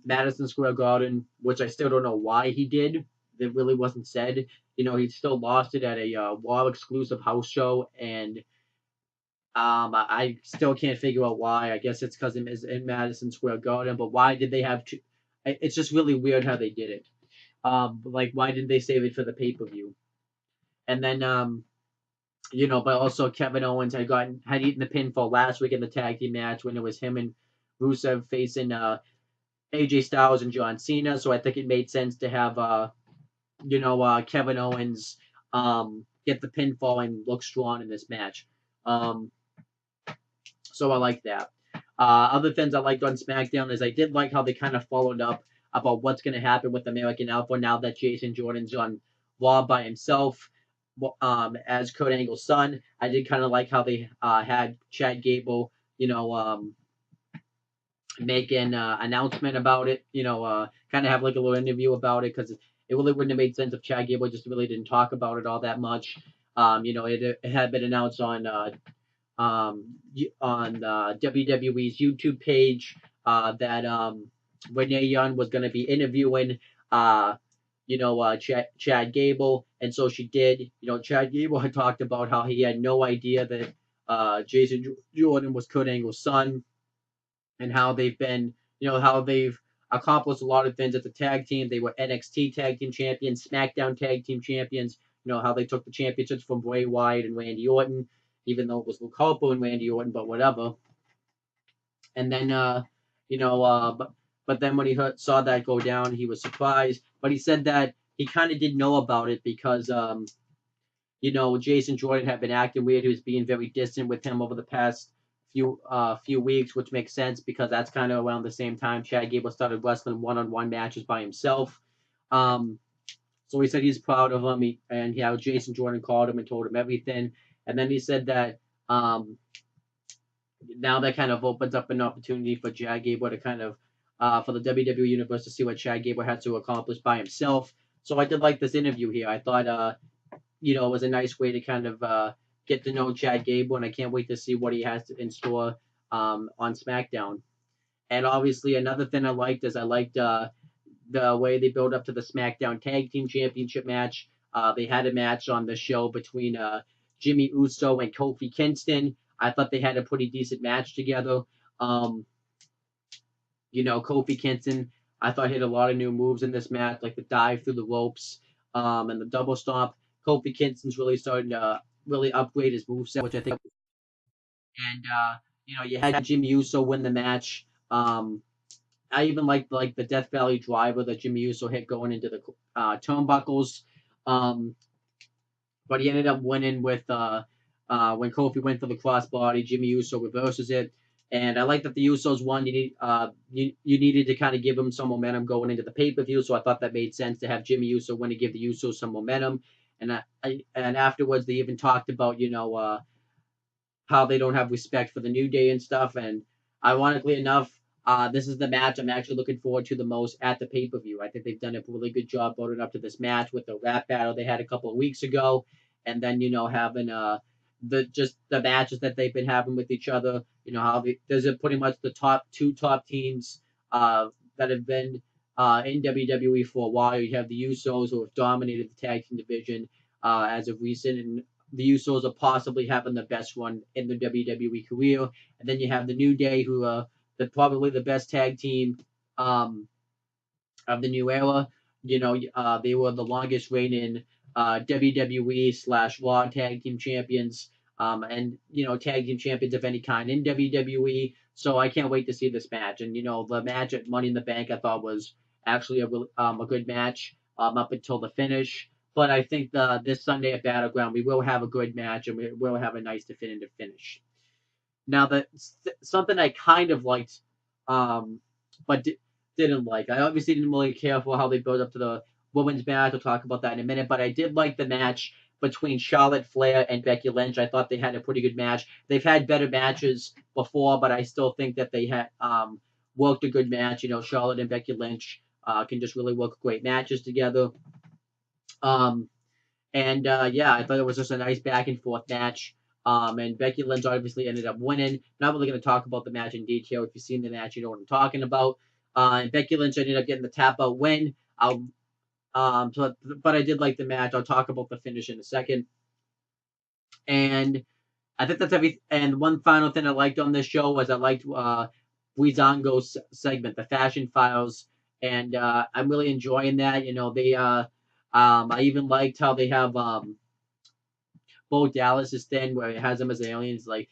Madison Square Garden, which I still don't know why he did. It really wasn't said. He still lost it at a Raw exclusive house show, and I still can't figure out why. I guess it's because it is in Madison Square Garden, but why did they have to? It's just really weird how they did it. Like, why didn't they save it for the pay per view? And then But also Kevin Owens had eaten the pinfall last week in the tag team match when it was him and Rusev facing AJ Styles and John Cena. So I think it made sense to have Kevin Owens get the pinfall and look strong in this match. So I like that. Other things I liked on SmackDown is I did like how they kind of followed up about what's going to happen with American Alpha now that Jason Jordan's on Raw by himself as Kurt Angle's son. I did kind of like how they had Chad Gable, make an announcement about it, kind of have like a little interview about it because it really wouldn't have made sense if Chad Gable just really didn't talk about it all that much. It had been announced on WWE's YouTube page that Renee Young was going to be interviewing, Chad Gable, and so she did. Chad Gable had talked about how he had no idea that Jason Jordan was Kurt Angle's son, and how they've accomplished a lot of things as a tag team. They were NXT tag team champions, SmackDown tag team champions. How they took the championships from Bray Wyatt and Randy Orton, even though it was Luke Harper and Randy Orton, but whatever. And then, but then when he saw that go down, he was surprised. But he said that he kind of didn't know about it because, Jason Jordan had been acting weird. He was being very distant with him over the past few weeks, which makes sense because that's kind of around the same time Chad Gable started wrestling one-on-one matches by himself. So he said he's proud of him, and how Jason Jordan called him and told him everything. And then he said that now that kind of opens up an opportunity for Chad Gable to kind of for the WWE universe to see what Chad Gable had to accomplish by himself. So I did like this interview here. I thought it was a nice way to kind of get to know Chad Gable, and I can't wait to see what he has in store on SmackDown. And obviously, another thing I liked is I liked the way they built up to the SmackDown Tag Team Championship match. They had a match on the show between Jimmy Uso and Kofi Kingston. I thought they had a pretty decent match together. Kofi Kingston, I thought hit a lot of new moves in this match, like the dive through the ropes and the double stomp. Kofi Kingston's really starting to really upgrade his moveset, which I think. And you had Jimmy Uso win the match. I even liked the Death Valley driver that Jimmy Uso hit going into the turnbuckles. But he ended up winning with when Kofi went for the crossbody, Jimmy Uso reverses it. And I like that the Usos won. You needed to kind of give them some momentum going into the pay-per-view, so I thought that made sense to have Jimmy Uso win to give the Usos some momentum. And afterwards they even talked about how they don't have respect for the New Day and stuff. And ironically enough, this is the match I'm actually looking forward to the most at the pay-per-view. I think they've done a really good job building up to this match with the rap battle they had a couple of weeks ago, and then having the matches that they've been having with each other. How there's pretty much the top teams that have been in WWE for a while. You have the Usos, who have dominated the tag team division as of recent, and the Usos are possibly having the best one in the WWE career. And then you have the New Day, who are probably the best tag team of the new era. They were the longest reigning WWE/Raw tag team champions, and tag team champions of any kind in WWE. So I can't wait to see this match. And the match at Money in the Bank I thought was actually a good match up until the finish. But I think this Sunday at Battleground we will have a good match, and we will have a nice definitive finish. Now something I kind of liked, but didn't like. I obviously didn't really care for how they built up to the women's match. I'll talk about that in a minute. But I did like the match between Charlotte Flair and Becky Lynch. I thought they had a pretty good match. They've had better matches before, but I still think that they had worked a good match. Charlotte and Becky Lynch can just really work great matches together. I thought it was just a nice back and forth match. And Becky Lynch obviously ended up winning. Not really going to talk about the match in detail. If you've seen the match, you know what I'm talking about. And Becky Lynch ended up getting the tap out win. But I did like the match. I'll talk about the finish in a second. And I think that's everything. And one final thing I liked on this show was I liked Breezango's segment, the Fashion Files, and I'm really enjoying that. I even liked how they have Bo Dallas's thing where it has them as aliens, like,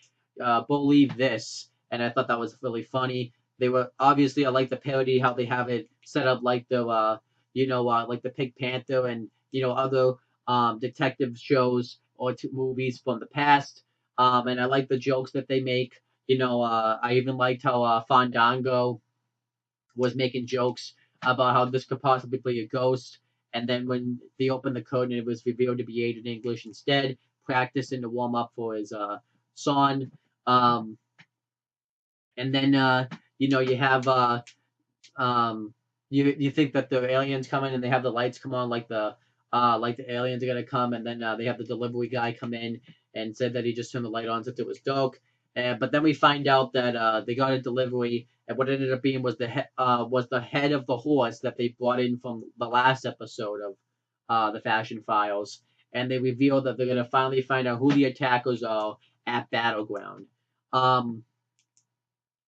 believe this, and I thought that was really funny. They were obviously, I like the parody how they have it set up like the like the Pink Panther and other detective shows or movies from the past. And I like the jokes that they make. I even liked how Fandango was making jokes about how this could possibly be a ghost. And then when they opened the code and it was revealed to be Aiden English instead, practicing to warm up for his song. Um, and then you have you think that the aliens come in and they have the lights come on like the aliens are gonna come, and then they have the delivery guy come in and said that he just turned the light on since it was dark. But then we find out that they got a delivery, and what ended up being was the head of the horse that they brought in from the last episode of the Fashion Files, and they reveal that they're gonna finally find out who the attackers are at Battleground. Um,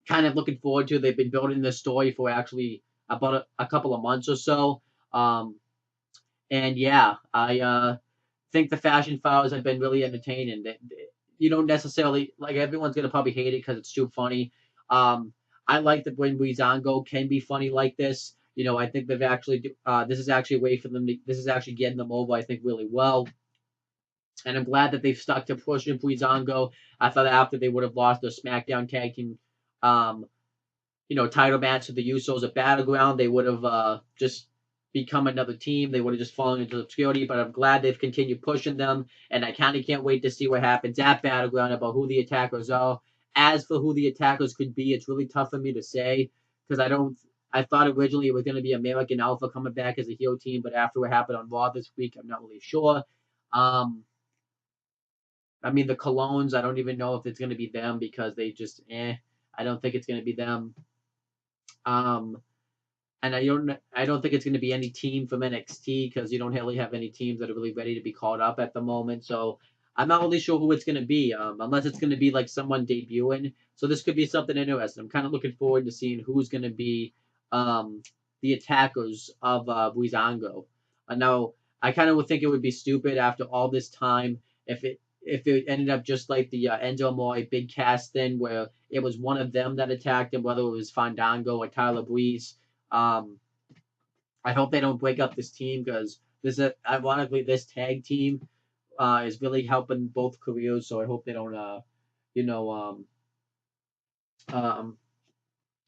Kind of looking forward to. They've been building this story for actually about a couple of months or so. Um, and yeah, I think the Fashion Files have been really entertaining. You don't necessarily like everyone's gonna probably hate it because it's too funny. I like that when Breezango can be funny like this. I think they've actually this is actually a way for them to this is actually getting them over. I think really well. And I'm glad that they've stuck to pushing Breezango. I thought after they would have lost their SmackDown tag team um, title match to the Usos at Battleground, they would have just become another team. They would have just fallen into obscurity. But I'm glad they've continued pushing them, and I kind of can't wait to see what happens at Battleground about who the attackers are. As for who the attackers could be, it's really tough for me to say because I don't. I thought originally it was going to be American Alpha coming back as a heel team, but after what happened on Raw this week, I'm not really sure. Um, I mean, the Colognes, I don't even know if it's going to be them because they just, I don't think it's going to be them. Um, and I don't think it's going to be any team from NXT because you don't really have any teams that are really ready to be called up at the moment. So I'm not really sure who it's going to be, unless it's going to be like someone debuting. So this could be something interesting. I'm kind of looking forward to seeing who's going to be um, the attackers of Breezango. Now, I kind of would think it would be stupid after all this time if it ended up just like the Enzo Amore big cast thing where it was one of them that attacked him, whether it was Fandango or Tyler Breeze. um, I hope they don't break up this team because ironically this tag team is really helping both careers. So I hope they don't you know um,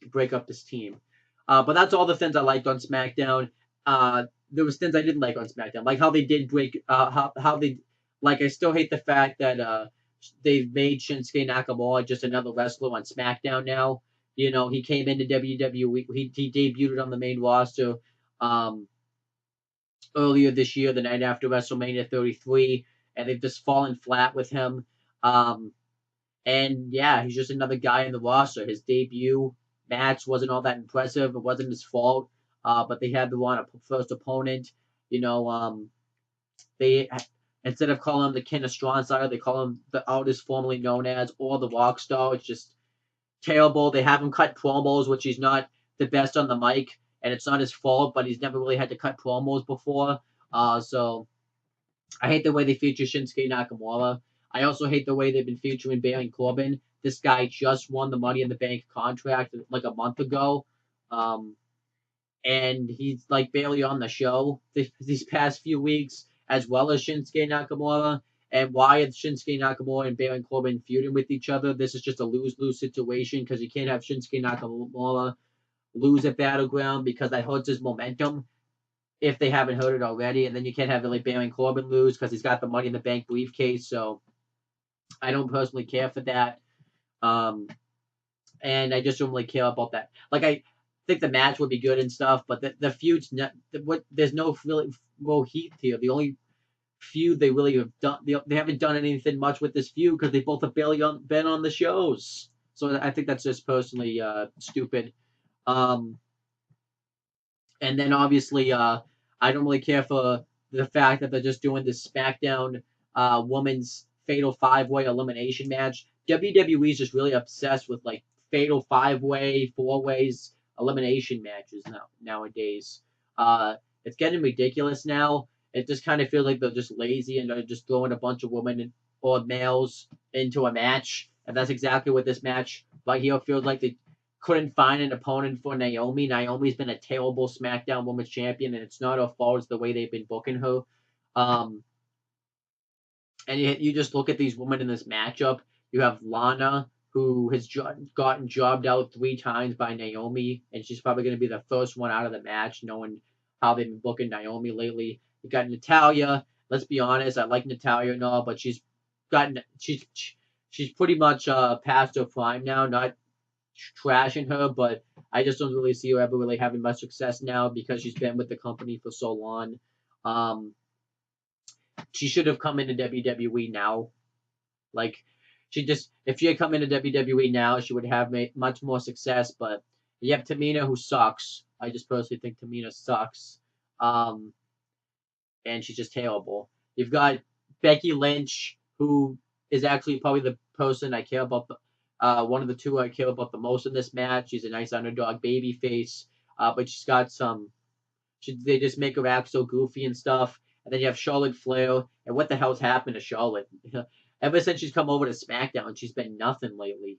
break up this team. But that's all the things I liked on SmackDown. There was things I didn't like on SmackDown, like how they did break. How they like. I still hate the fact that they've made Shinsuke Nakamura just another wrestler on SmackDown now. He came into WWE. He debuted on the main roster um, earlier this year, the night after WrestleMania 33, and they've just fallen flat with him. Um, and yeah, he's just another guy in the roster. His debut match wasn't all that impressive. It wasn't his fault, but they had to want a first opponent. You know, they instead of calling him the King of Strong Style, they call him the artist formerly known as or the Rock Star. It's just terrible. They have him cut promos, which he's not the best on the mic, and it's not his fault, but he's never really had to cut promos before. So I hate the way they feature Shinsuke Nakamura. I also hate the way they've been featuring Baron Corbin. This guy just won the Money in the Bank contract like a month ago. Um, and he's like barely on the show these past few weeks, as well as Shinsuke Nakamura. And why is Shinsuke Nakamura and Baron Corbin feuding with each other? This is just a lose-lose situation because you can't have Shinsuke Nakamura lose at Battleground because that hurts his momentum if they haven't heard it already. And then you can't have like Baron Corbin lose because he's got the Money in the Bank briefcase. So I don't personally care for that. Um, and I just don't really care about that. Like I think the match would be good and stuff, but the feud's not. There's no really real heat here. The only feud they really have done, they haven't done anything much with this feud because they both have barely been on the shows. So I think that's just personally stupid. Um, and then obviously, I don't really care for the fact that they're just doing this SmackDown women's Fatal Five Way elimination match. WWE is just really obsessed with like Fatal Five Way, Four Ways elimination matches nowadays. It's getting ridiculous now. It just kind of feels like they're just lazy and they're just throwing a bunch of women or males into a match, and that's exactly what this match right here feels like. They couldn't find an opponent for Naomi. Naomi's been a terrible SmackDown Women's Champion, and it's not her fault. It's the way they've been booking her. And you just look at these women in this matchup. You have Lana, who has gotten jobbed out 3 times by Naomi, and she's probably going to be the first one out of the match, knowing how they've been booking Naomi lately. You got Natalya. Let's be honest, I like Natalya and all, but she's pretty much past her prime now. Not trashing her, but I just don't really see her ever really having much success now because she's been with the company for so long. She should have come into WWE now. Like, if she had come into WWE now, she would have made much more success. But you have Tamina, who sucks. I just personally think Tamina sucks. And she's just terrible. You've got Becky Lynch, who is actually probably the person I care about. One of the two I care about the most in this match. She's a nice underdog baby face. But she's got some. They just make her act so goofy and stuff. And then you have Charlotte Flair. And what the hell's happened to Charlotte? Ever since she's come over to SmackDown, she's been nothing lately.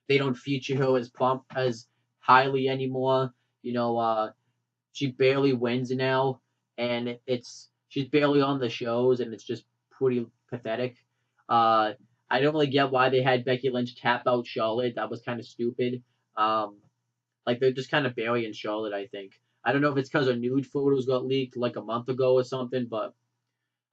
They don't feature her as highly anymore. She barely wins now, and she's barely on the shows, and it's just pretty pathetic. I don't really get why they had Becky Lynch tap out Charlotte. That was kind of stupid. They're just kind of burying Charlotte, I think. I don't know if it's because her nude photos got leaked like a month ago or something, but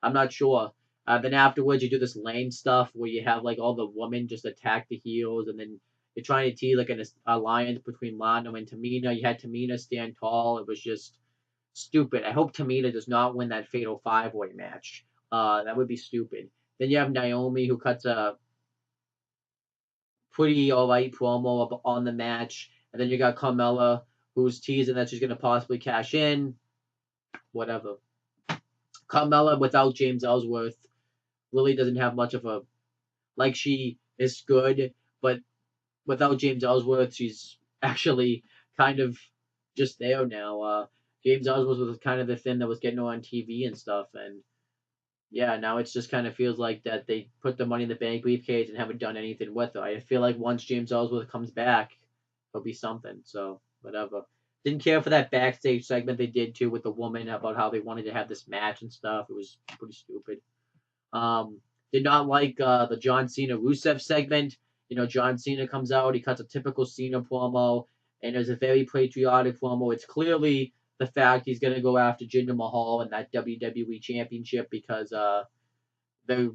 I'm not sure. Then afterwards, you do this lame stuff where you have all the women just attack the heels, and then you're trying to tease an alliance between Lana and Tamina. You had Tamina stand tall. It was just stupid. I hope Tamina does not win that Fatal 5-Way match. That would be stupid. Then you have Naomi, who cuts a pretty alright promo on the match. And then you got Carmella, who's teasing that she's going to possibly cash in. Whatever. Carmella without James Ellsworth really doesn't have much of a... she is good, but without James Ellsworth, she's actually kind of just there now. James Ellsworth was kind of the thing that was getting her on TV and stuff, and yeah, now it just kind of feels like that they put the Money in the Bank briefcase and haven't done anything with her. I feel like once James Ellsworth comes back, he'll be something, so whatever. Didn't care for that backstage segment they did too with the woman about how they wanted to have this match and stuff. It was pretty stupid. Did not like the John Cena Rusev segment. John Cena comes out, he cuts a typical Cena promo, and there's a very patriotic promo. It's clearly the fact he's going to go after Jinder Mahal in that WWE Championship because they're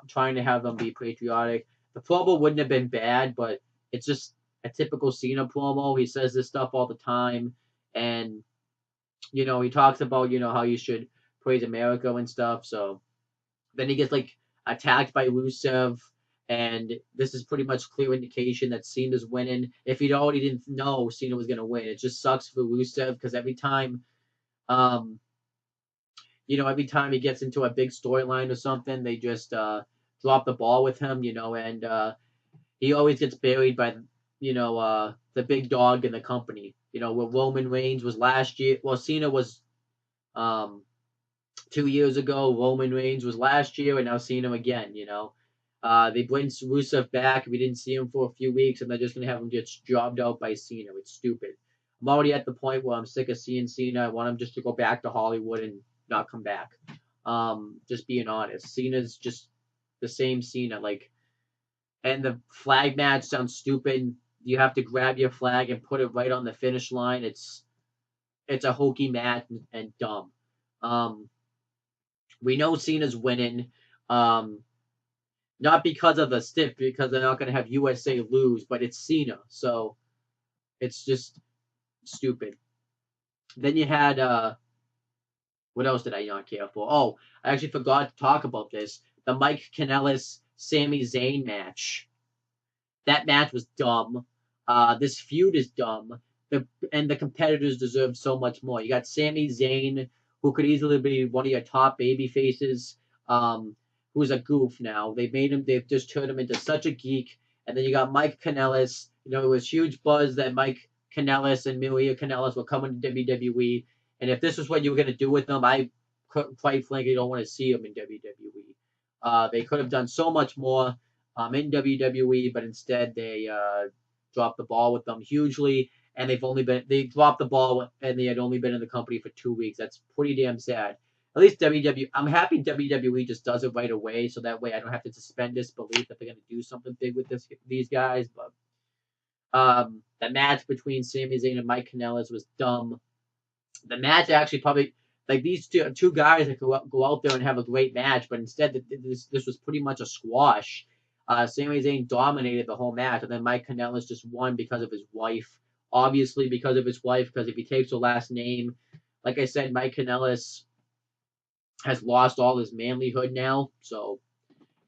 trying to have them be patriotic. The promo wouldn't have been bad, but it's just a typical Cena promo. He says this stuff all the time, and he talks about how you should praise America and stuff. So then he gets attacked by Rusev, and this is pretty much clear indication that Cena's winning. If he'd already didn't know Cena was gonna win, it just sucks for Rusev because every time every time he gets into a big storyline or something, they just drop the ball with him, and he always gets buried by the big dog in the company. Where Roman Reigns was last year. Well, Cena was 2 years ago. Roman Reigns was last year, and now Cena again. They bring Rusev back. We didn't see him for a few weeks, and they're just gonna have him get jobbed out by Cena. It's stupid. I'm already at the point where I'm sick of seeing Cena. I want him just to go back to Hollywood and not come back. Just being honest, Cena's just the same Cena. And the flag match sounds stupid. You have to grab your flag and put it right on the finish line. It's a hokey match and dumb. We know Cena's winning. Not because of the stiff, because they're not going to have USA lose, but it's Cena. So it's just stupid. Then you had, what else did I not care for? Oh, I actually forgot to talk about this. The Mike Kanellis Sami Zayn match. That match was dumb. This feud is dumb. And the competitors deserve so much more. You got Sami Zayn, who could easily be one of your top baby faces, who's a goof now. They've just turned him into such a geek. And then you got Mike Kanellis. It was huge buzz that Mike Kanellis and Maria Kanellis were coming to WWE. And if this was what you were going to do with them, I quite frankly don't want to see him in WWE. They could have done so much more in WWE, but instead they dropped the ball with them hugely. And they dropped the ball and they had only been in the company for 2 weeks. That's pretty damn sad. At least WWE, I'm happy WWE just does it right away, so that way I don't have to suspend disbelief that they're gonna do something big with these guys. But the match between Sami Zayn and Mike Kanellis was dumb. The match actually probably like these two guys that go out there and have a great match, but instead this was pretty much a squash. Sami Zayn dominated the whole match, and then Mike Kanellis just won because of his wife. Obviously, because of his wife, because if he takes her last name, like I said, Mike Kanellis has lost all his manlyhood now. So,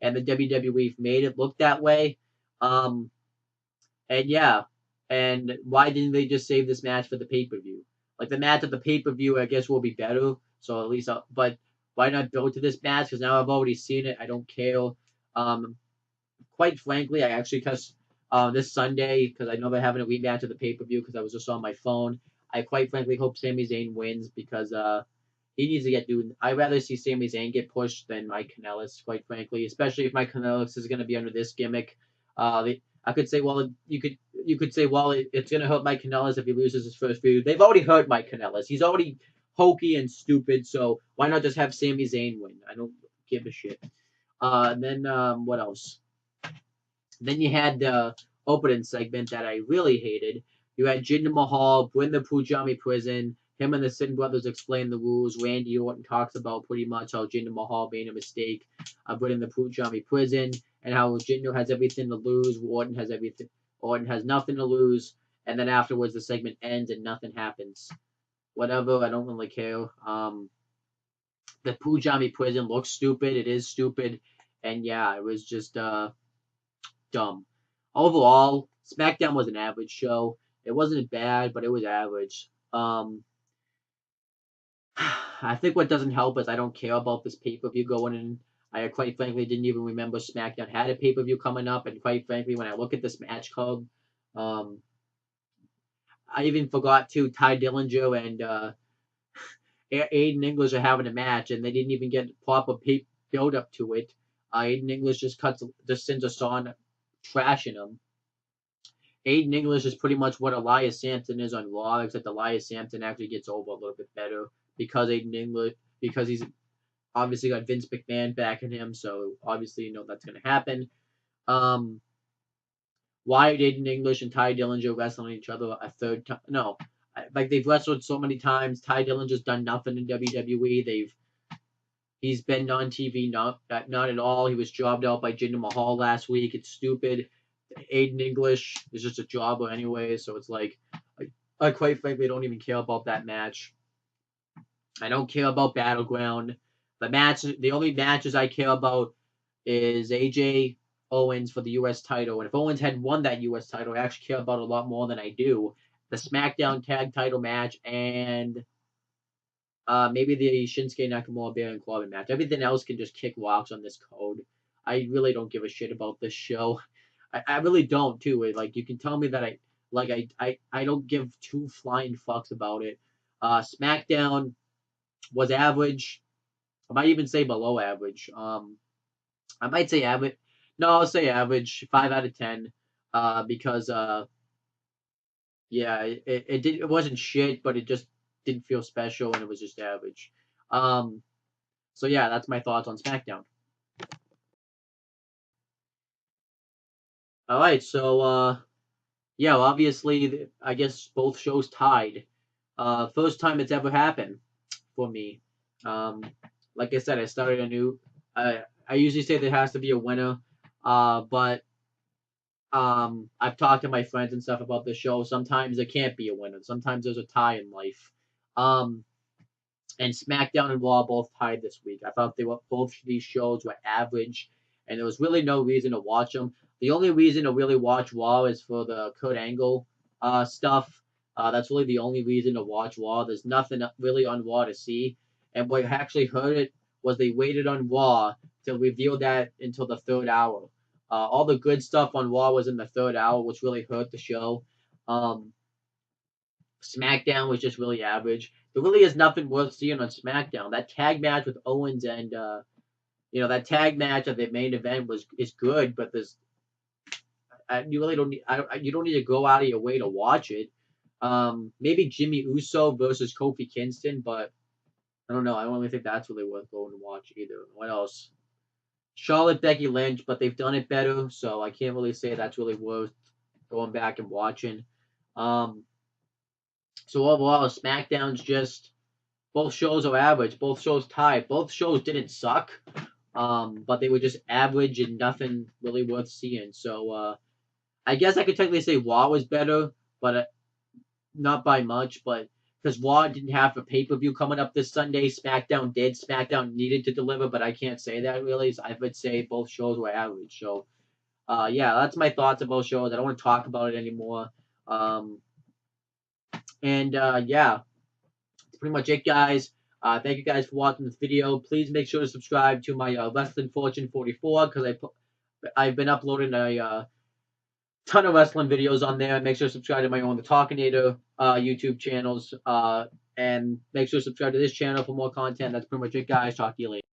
and the WWE made it look that way. Um, and yeah, and why didn't they just save this match for the pay per view? Like the match at the pay per view, I guess will be better. So at least, but why not go to this match? Because now I've already seen it. I don't care. Um, quite frankly, I actually because this Sunday because I know they're having a rematch of the pay per view because I was just on my phone. I quite frankly hope Sami Zayn wins because he needs to get doing. I'd rather see Sami Zayn get pushed than Mike Kanellis, quite frankly. Especially if Mike Kanellis is going to be under this gimmick. I could say, well, you could say, well, it's going to hurt Mike Kanellis if he loses his first feud. They've already hurt Mike Kanellis. He's already hokey and stupid. So why not just have Sami Zayn win? I don't give a shit. And then what else? Then you had the opening segment that I really hated. You had Jinder Mahal bring the Pujami prison. Him and the Sin brothers explain the rules. Randy Orton talks about pretty much how Jinder Mahal made a mistake putting the Pujami prison and how Jinder has everything to lose. Orton has everything. Orton has nothing to lose. And then afterwards, the segment ends and nothing happens. Whatever. I don't really care. The Pujami prison looks stupid. It is stupid. And yeah, it was just dumb. Overall, SmackDown was an average show. It wasn't bad, but it was average. I think what doesn't help is I don't care about this pay per view going in. I quite frankly didn't even remember SmackDown had a pay per view coming up, and quite frankly, when I look at this match card, um, I even forgot to Ty Dillinger and Aiden English are having a match, and they didn't even get proper build up to it. Aiden English just sends a song trashing him. Aiden English is pretty much what Elias Sampson is on Raw, except Elias Sampson actually gets over a little bit better because he's obviously got Vince McMahon backing him, so obviously you know that's gonna happen. Why did Aiden English and Ty Dillinger wrestling each other a third time? No, like they've wrestled so many times. Ty Dillinger's done nothing in WWE. He's been on TV, not at all. He was jobbed out by Jinder Mahal last week. It's stupid. Aiden English is just a jobber anyway, so it's like I quite frankly don't even care about that match. I don't care about Battleground. The only matches I care about is AJ Owens for the U.S. title, and if Owens had won that U.S. title, I actually care about a lot more than I do the SmackDown Tag Title match and maybe the Shinsuke Nakamura Baron Corbin match. Everything else can just kick rocks on this code. I really don't give a shit about this show. I really don't too. Like you can tell me that I don't give two flying fucks about it. SmackDown was average. I might even say below average. I might say average. No, I'll say average. 5 out of 10. Because yeah, it wasn't shit, but it just didn't feel special, and it was just average. So yeah, that's my thoughts on SmackDown. All right, so yeah, well, obviously, I guess both shows tied. First time it's ever happened for me. Um, like I said, I started a new. I usually say there has to be a winner, but I've talked to my friends and stuff about the show. Sometimes there can't be a winner. Sometimes there's a tie in life. Um, and SmackDown and Raw both tied this week. I thought both these shows were average, and there was really no reason to watch them. The only reason to really watch Raw is for the Kurt Angle stuff. That's really the only reason to watch Raw. There's nothing really on Raw to see. And what actually hurt it was they waited on Raw to reveal that until the third hour. All the good stuff on Raw was in the third hour, which really hurt the show. SmackDown was just really average. there really is nothing worth seeing on SmackDown. That tag match with Owens and that tag match at the main event is good, but you really don't need you don't need to go out of your way to watch it. Maybe Jimmy Uso versus Kofi Kingston, but I don't know. I don't really think that's really worth going to watch either. What else? Charlotte, Becky Lynch, but they've done it better, so I can't really say that's really worth going back and watching. Um, so overall, SmackDown's just both shows are average. Both shows tied. Both shows didn't suck, but they were just average and nothing really worth seeing. So I guess I could technically say Raw was better, but not by much. But because Raw didn't have a pay per view coming up this Sunday, SmackDown did. SmackDown needed to deliver, but I can't say that really. So I would say both shows were average. So yeah, that's my thoughts about shows. I don't want to talk about it anymore. Um, and yeah, that's pretty much it, guys. Thank you guys for watching this video. Please make sure to subscribe to my Wrestling Fortune 44 because I've been uploading a ton of wrestling videos on there. Make sure to subscribe to my own The Talkinator YouTube channels. And make sure to subscribe to this channel for more content. That's pretty much it, guys. Talk to you later.